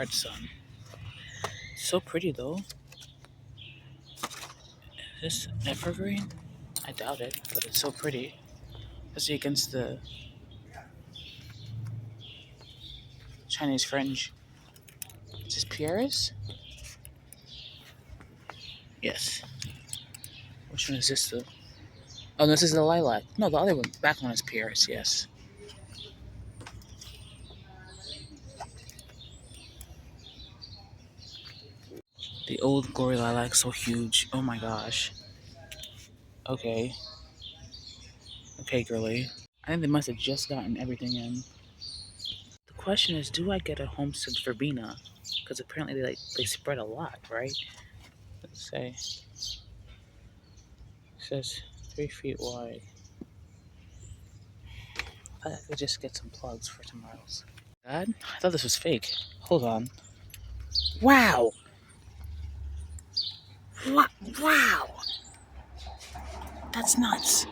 part sun. So pretty though. Is this evergreen? I doubt it, but it's so pretty. Especially against the Chinese fringe. Is this Pieris? Yes. Which one is this though? Oh, this is the lilac. No, the other one, back one is Pieris, yes. The old glory lilac, so huge. Oh my gosh. Okay. Okay, girly. I think they must have just gotten everything in. The question is, do I get a homestead verbena? Because apparently they spread a lot, right? Let's say. It says 3 feet wide. I could just get some plugs for tomorrow's. God, I thought this was fake. Hold on. Wow! What? Wow! That's nuts.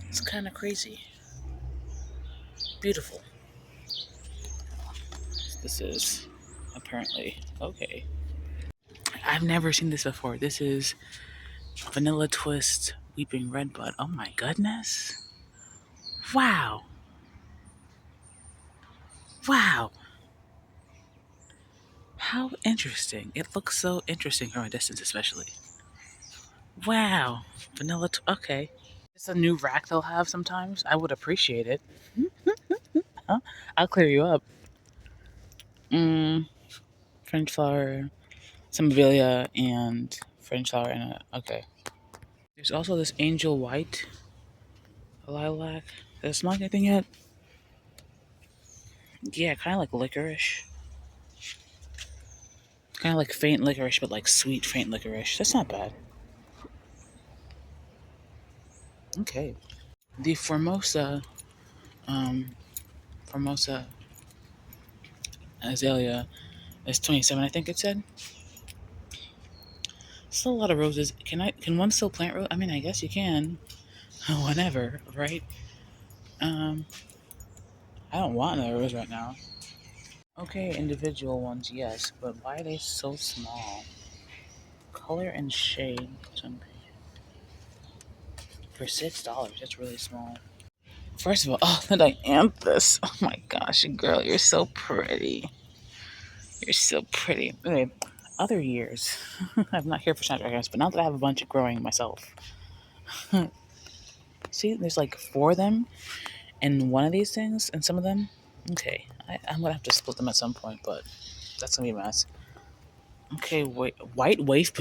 It's kind of crazy. Beautiful. This is apparently okay. I've never seen this before. This is Vanilla Twist Weeping Redbud. Oh my goodness. Wow. Wow. How interesting. It looks so interesting from a distance, especially. Wow. Okay. It's a new rack they'll have sometimes. I would appreciate it. Huh? I'll clear you up. French flower, some Sambilia, and French flower in it. Okay. There's also this angel white lilac. Does it smell like anything yet? Yeah, kind of like licorice. Kind of like faint licorice, but like sweet faint licorice. That's not bad. Okay. The Formosa azalea is 27, I think it said. Still a lot of roses. Can one still plant roses? I mean, I guess you can. Whenever, right? I don't want another rose right now. Okay, individual ones, yes, but why are they so small? Color and shade. For $6, that's really small. First of all, oh, the dianthus. Oh my gosh, girl, you're so pretty. You're so pretty. Okay, other years. I'm not here for snapdragons, but now that I have a bunch of growing myself. See, there's like 4 of them in one of these things, and some of them. Okay, I'm gonna have to split them at some point, but that's gonna be a mess. Okay, wait, white wave.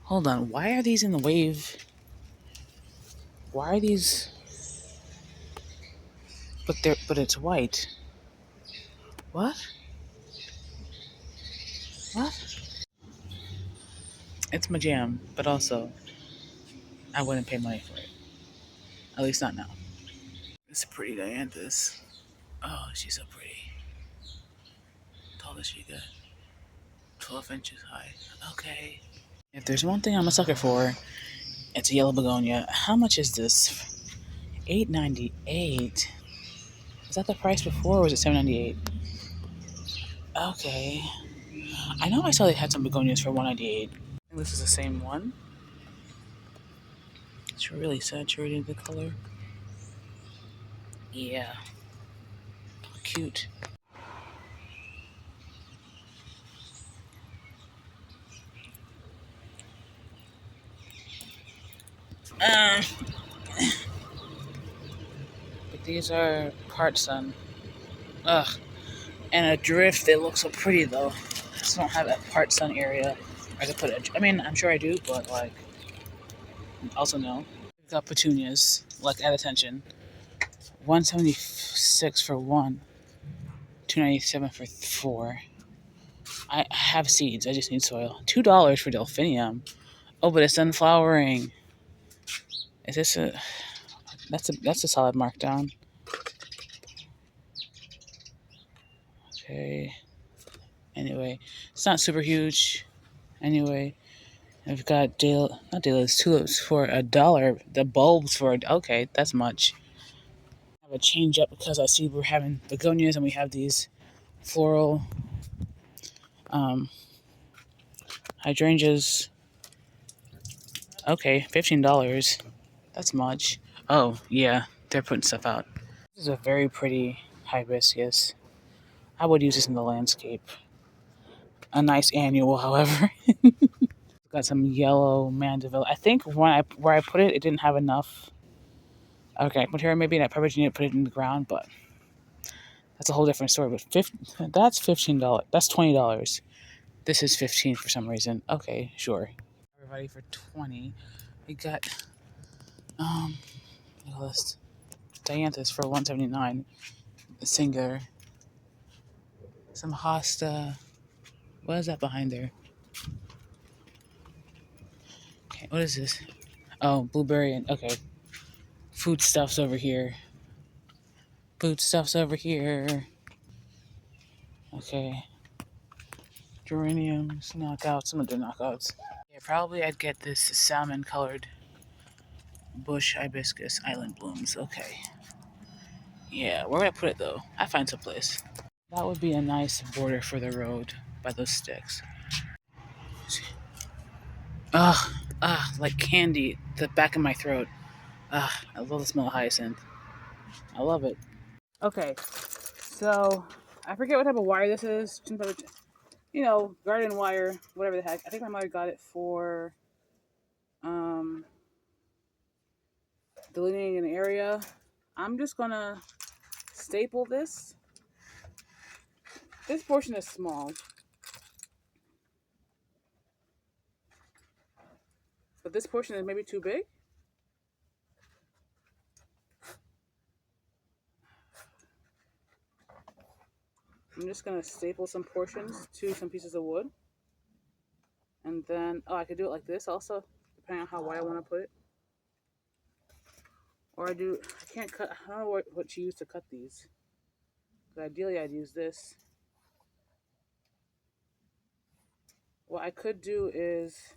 Hold on, why are these in the wave? Why are these? But it's white. What? What? It's my jam, but also I wouldn't pay money for it. At least not now. It's a pretty dianthus. Oh, she's so pretty. Tall as she got. 12 inches high. Okay. If there's one thing I'm a sucker for, it's a yellow begonia. How much is this? $8.98. Is that the price before, or was it $7.98? Okay. I know I saw they had some begonias for $1.98. I think this is the same one. It's really saturated, the color. Yeah. Cute. But these are part sun. Ugh. And a drift, they look so pretty though. I just don't have that part sun area. I could put it. I mean, I'm sure I do, but like, also no. We've got petunias, like at attention. $176 for 1. $2.97 for 4. I have seeds. I just need soil. $2 for delphinium. Oh, but it's done flowering. Is this a? That's a solid markdown. Okay. Anyway, it's not super huge. Anyway, I've got not dahlias, tulips for $1. The bulbs for okay, that's much. I have a change up because I see we're having begonias and we have these floral hydrangeas. Okay, $15. That's much. Oh, yeah, they're putting stuff out. This is a very pretty hibiscus. I would use this in the landscape. A nice annual, however. Got some yellow mandeville. I think where I put it, it didn't have enough organic material. Maybe I probably need to put it in the ground, but that's a whole different story. But that's $15. That's $20. This is 15 for some reason. Okay, sure. Everybody for 20. We got look at this. Dianthus for 179. Singer. Some hosta. What is that behind there? Okay, what is this? Oh, blueberry and okay. Foodstuffs over here. Foodstuffs over here. Okay. Geraniums, knockouts. Some of the knockouts. Yeah, probably I'd get this salmon colored bush hibiscus island blooms. Okay. Yeah, where would I put it though? I find some place. That would be a nice border for the road by those sticks. Ugh, like candy, the back of my throat. I love the smell of hyacinth. I love it. Okay, so I forget what type of wire this is. You know, garden wire, whatever the heck. I think my mother got it for delineating an area. I'm just gonna staple this. This portion is small, but this portion is maybe too big. I'm just gonna staple some portions to some pieces of wood. And then, oh, I could do it like this also, depending on how wide I want to put it. Or I can't cut, I don't know what to use to cut these. But ideally I'd use this. What I could do is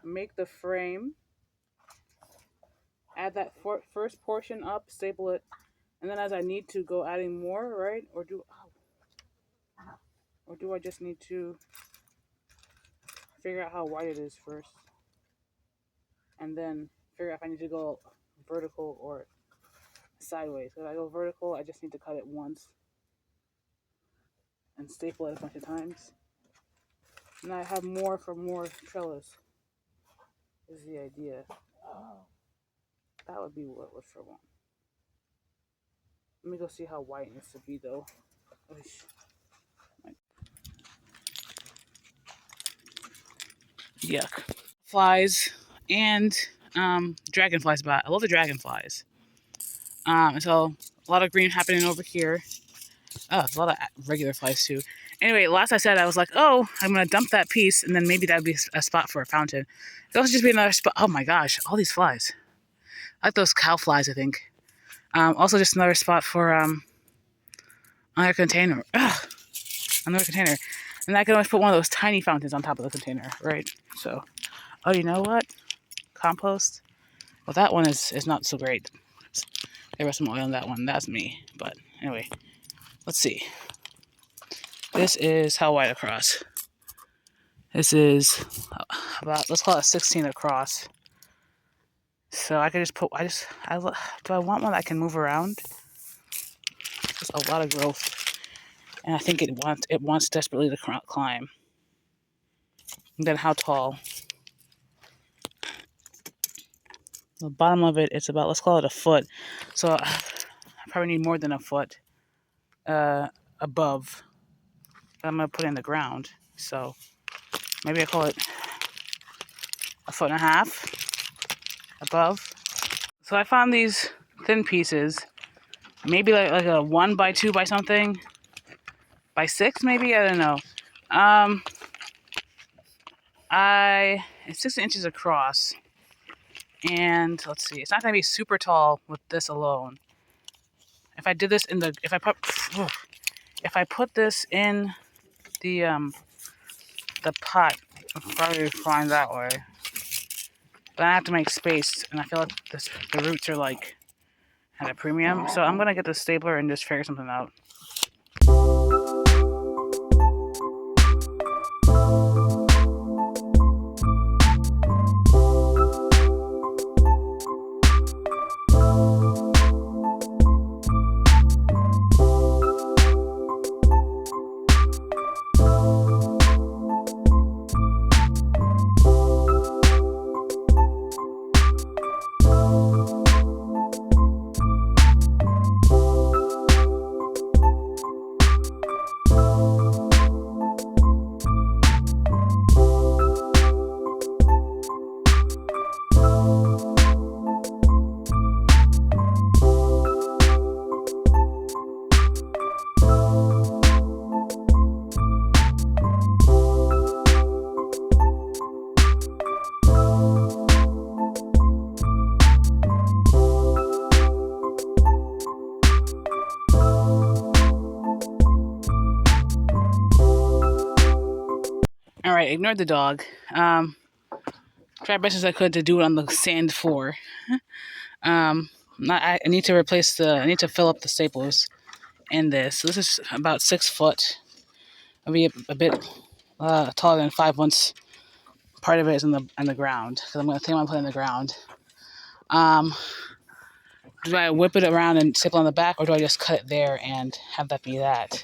make the frame, add that first portion up, staple it, and then as I need to go adding more, right? Or do I just need to figure out how wide it is first? And then figure out if I need to go vertical or sideways. If I go vertical, I just need to cut it once and staple it a bunch of times. And I have more for more trellis, is the idea. Oh, that would be what would for one. Let me go see how wide it needs to be though. Yuck. Flies and dragonflies about. I love the dragonflies. So a lot of green happening over here. Oh, a lot of regular flies too. Anyway, last I said, I was like, oh, I'm going to dump that piece, and then maybe that would be a spot for a fountain. It'll also just be another spot. Oh my gosh, all these flies. I like those cow flies, I think. Also just another spot for another container. Ugh, another container. And I can always put one of those tiny fountains on top of the container, right? So, oh, you know what? Compost. Well, that one is not so great. There was some oil on that one. That's me. But anyway, let's see. This is how wide across. This is about, let's call it 16 across. So I could just put, do I want one that I can move around? Just a lot of growth. And I think it wants desperately to climb. And then how tall? The bottom of it, it's about, let's call it a foot. So I probably need more than a foot above that I'm going to put in the ground. So maybe I call it a foot and a half above. So I found these thin pieces, maybe like a 1 by 2 by something, by 6 maybe, I don't know. It's 6 inches across, and let's see, it's not gonna be super tall with this alone. If I did this if I put this in the pot, it'll probably fine that way. But I have to make space, and I feel like the roots are like at a premium. So I'm gonna get the stapler and just figure something out. All right, ignored the dog. Tried best as I could to do it on the sand floor. I need to I need to fill up the staples in this. So this is about 6 foot. It'll be a bit taller than 5 once part of it is in the ground. Because I'm going to put it in the ground. Do I whip it around and staple on the back, or do I just cut it there and have that be that?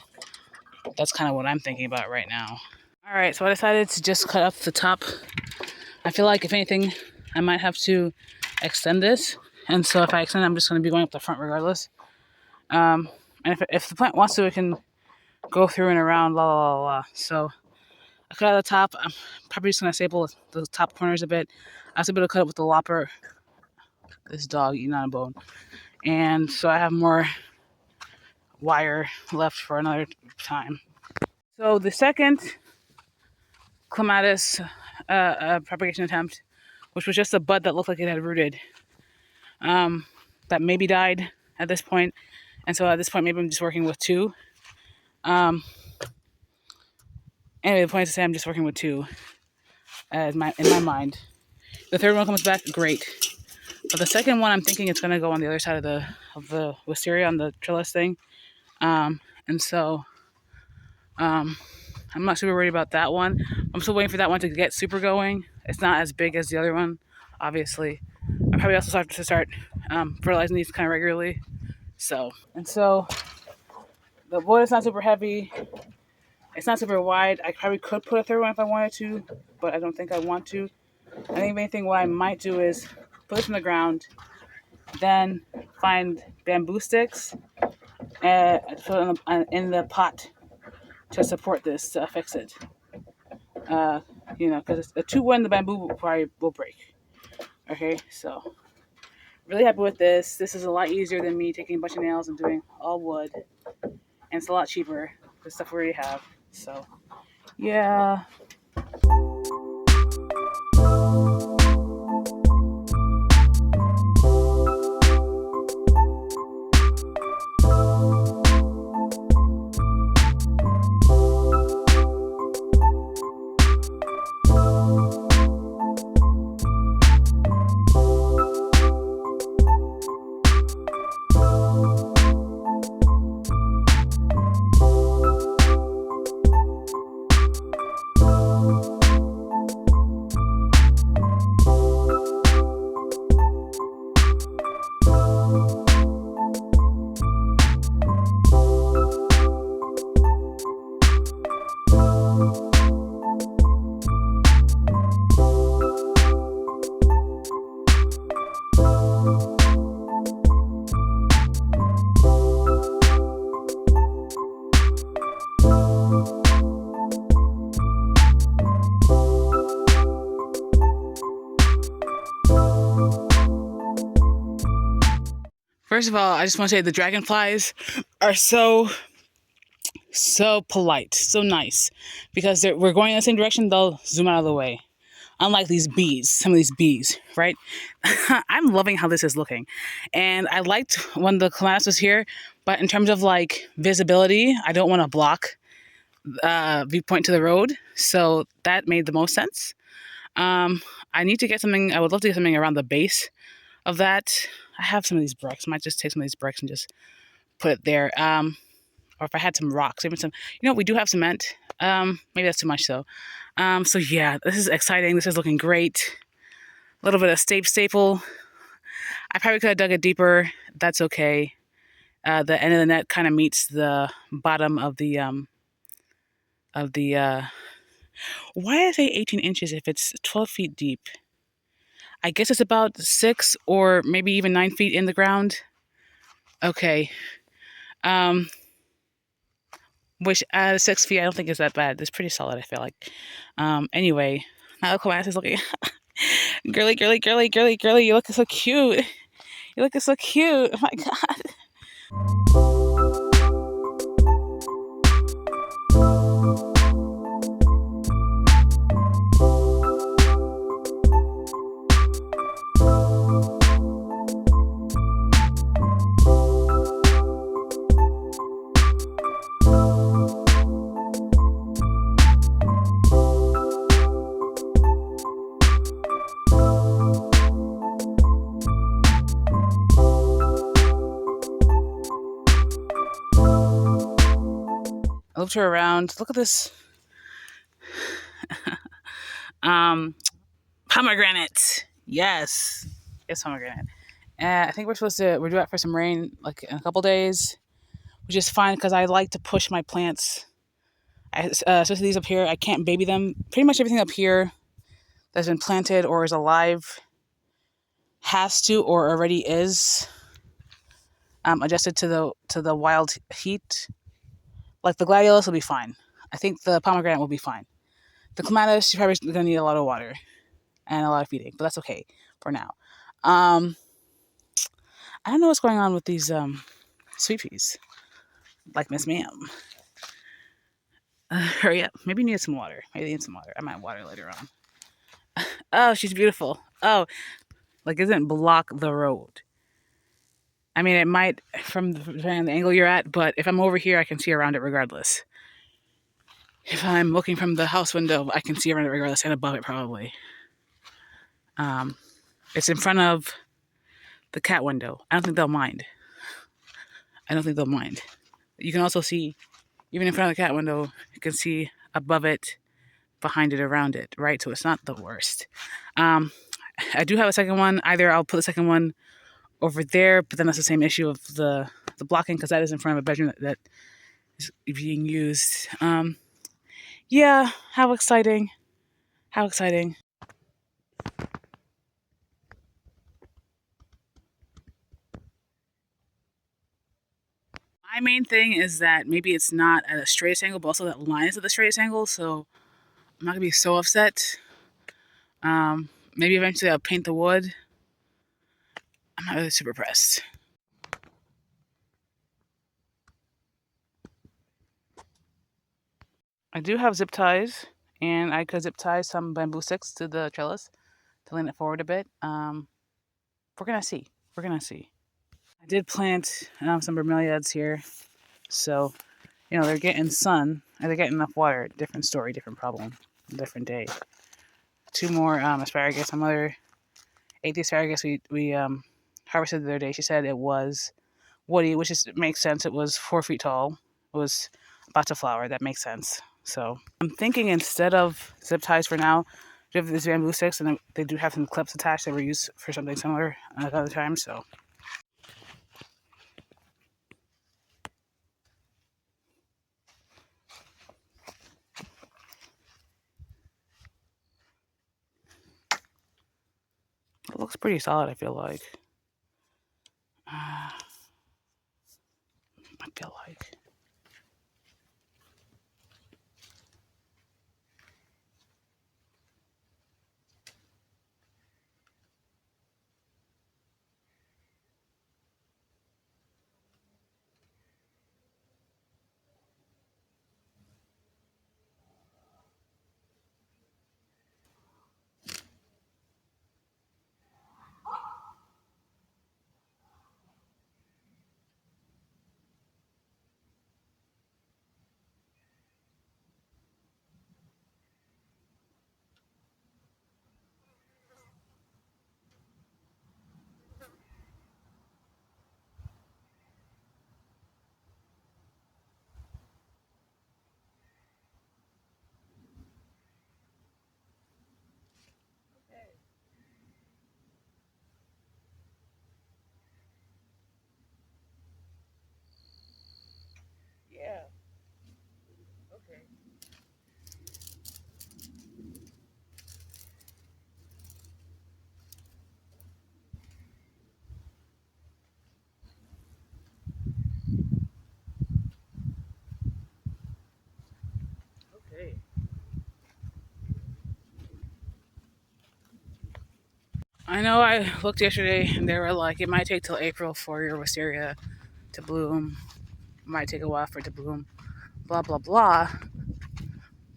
That's kind of what I'm thinking about right now. All right, so I decided to just cut up the top. I feel like if anything, I might have to extend this. And so if I extend it, I'm just going to be going up the front regardless. And if the plant wants to, it can go through and around, la la la la. So I cut out the top. I'm probably just going to staple the top corners a bit. I was able to cut it with the lopper. This dog eating on a bone. And so I have more wire left for another time. So the second Clematis propagation attempt, which was just a bud that looked like it had rooted, that maybe died at this point. And so at this point, maybe I'm just working with 2. Anyway, the point is to say I'm just working with 2 in my mind. The third one comes back, great. But the second one, I'm thinking it's going to go on the other side of the wisteria on the trellis thing. And so I'm not super worried about that one. I'm still waiting for that one to get super going. It's not as big as the other one, obviously. I probably also have to start fertilizing these kind of regularly. So the wood is not super heavy. It's not super wide. I probably could put a third one if I wanted to, but I don't think I want to. I think if anything, what I might do is put this in the ground, then find bamboo sticks and put it in the pot to support this, to fix it. Because a 2-1, the bamboo probably will break. Okay, so really happy with this. This is a lot easier than me taking a bunch of nails and doing all wood. And it's a lot cheaper, the stuff we already have. So, yeah. First of all, I just want to say the dragonflies are so polite, so nice, because we're going in the same direction. They'll zoom out of the way. Unlike these bees, some of these bees, right? I'm loving how this is looking. And I liked when the Clematis was here, but in terms of like visibility, I don't want to block viewpoint to the road. So that made the most sense. I need to get something, I would love to get something around the base of that. I have some of these bricks. I might just take some of these bricks and just put it there. or if I had some rocks, even some, we do have cement. Maybe that's too much though. So yeah, this is exciting. This is looking great. A little bit of staple. I probably could have dug it deeper. That's okay. The end of the net kind of meets the bottom of the why did I say 18 inches if it's 12 feet deep? I guess it's about 6 or maybe even 9 feet in the ground. Okay. Which at 6 feet I don't think is that bad. It's pretty solid, I feel like. Anyway, now Clematis is looking girly. You look so cute. You look so cute. Oh my god. I looked her around. Look at this. Pomegranate. Yes, pomegranate. I think we're due out for some rain like in a couple days, which is fine because I like to push my plants. Especially these up here, I can't baby them. Pretty much everything up here that's been planted or is alive has to or already is adjusted to the wild heat. Like the gladiolus will be fine. I think the pomegranate will be fine. The clematis, you're probably going to need a lot of water and a lot of feeding, but that's okay for now. I don't know what's going on with these sweet peas. Like Miss Ma'am. Hurry up. Maybe you need some water. Maybe you need some water. I might water later on. Oh, she's beautiful. Oh, like it doesn't block the road. I mean, it might depending on the angle you're at, but if I'm over here, I can see around it regardless. If I'm looking from the house window, I can see around it regardless, and above it probably. It's in front of the cat window. I don't think they'll mind. You can also see, even in front of the cat window, you can see above it, behind it, around it, right? So it's not the worst. I do have a second one. Either I'll put the second one over there, but then that's the same issue of the blocking because that is in front of a bedroom that is being used. Yeah, how exciting. How exciting. My main thing is that maybe it's not at a straightest angle, but also that line is at the straightest angle, so I'm not going to be so upset. Maybe eventually I'll paint the wood. I'm not really super pressed. I do have zip ties, and I could zip tie some bamboo sticks to the trellis to lean it forward a bit. We're going to see. I did plant some bromeliads here, so, they're getting sun, and they're getting enough water. Different story, different problem, different day. 2 more asparagus. My mother ate the asparagus we harvested the other day. She said it was woody, which makes sense. It was 4 feet tall. It was about to flower. That makes sense. So I'm thinking instead of zip ties for now, we have these bamboo sticks, and they do have some clips attached that were used for something similar at other times. So it looks pretty solid, I feel like. I know I looked yesterday and they were like, it might take till April for your wisteria to bloom. It might take a while for it to bloom. Blah, blah, blah.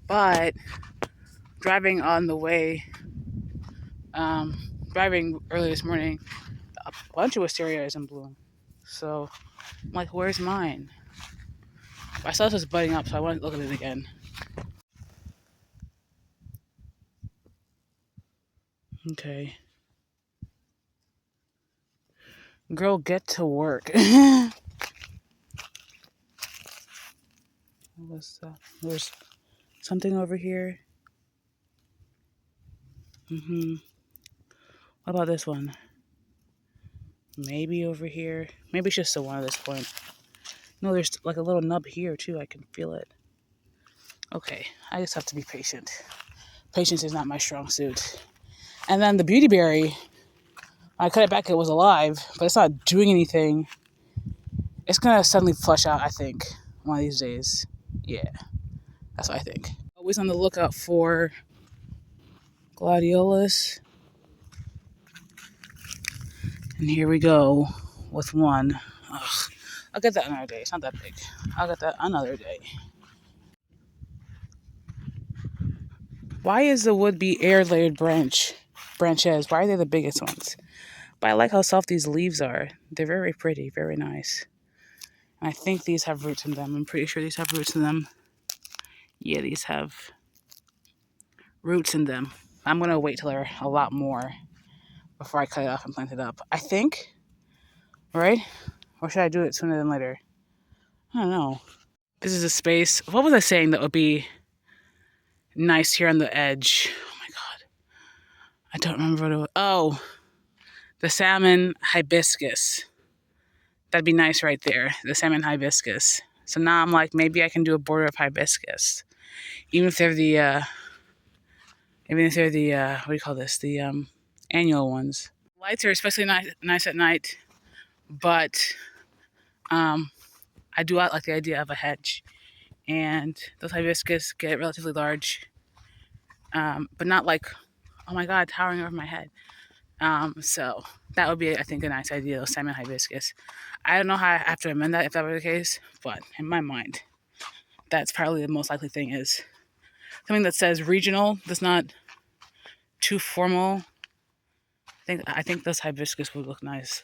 But driving on the way, driving early this morning, a bunch of wisteria is in bloom. So I'm like, where's mine? I saw this was budding up, so I wanted to look at it again. Okay. Girl, get to work. What's that? There's something over here. What about this one? Maybe over here. Maybe it's just the one at this point. No, there's like a little nub here too. I can feel it. Okay, I just have to be patient. Patience is not my strong suit. And then the beautyberry, I cut it back, it was alive, but it's not doing anything. It's gonna suddenly flush out, I think, one of these days. Yeah, that's what I think. Always on the lookout for gladiolus. And here we go with one. Ugh. I'll get that another day. It's not that big. I'll get that another day. Why is the would-be air-layered branches? Why are they the biggest ones? But I like how soft these leaves are. They're very pretty, very nice. And I think these have roots in them. I'm pretty sure these have roots in them. Yeah, these have roots in them. I'm going to wait till they're a lot more before I cut it off and plant it up. I think, right? Or should I do it sooner than later? I don't know. This is a space. What was I saying that would be nice here on the edge? Oh my God. I don't remember what it was. Oh, the salmon hibiscus. That'd be nice right there. The salmon hibiscus. So now I'm like, maybe I can do a border of hibiscus. Even if they're the, what do you call this? The annual ones. Lights are especially nice at night, but I do like the idea of a hedge. And those hibiscus get relatively large, but not like, oh my God, towering over my head. So that would be, I think, a nice idea, those salmon hibiscus. I don't know how I have to amend that if that were the case, but in my mind, that's probably the most likely thing is something that says regional, that's not too formal. I think those hibiscus would look nice.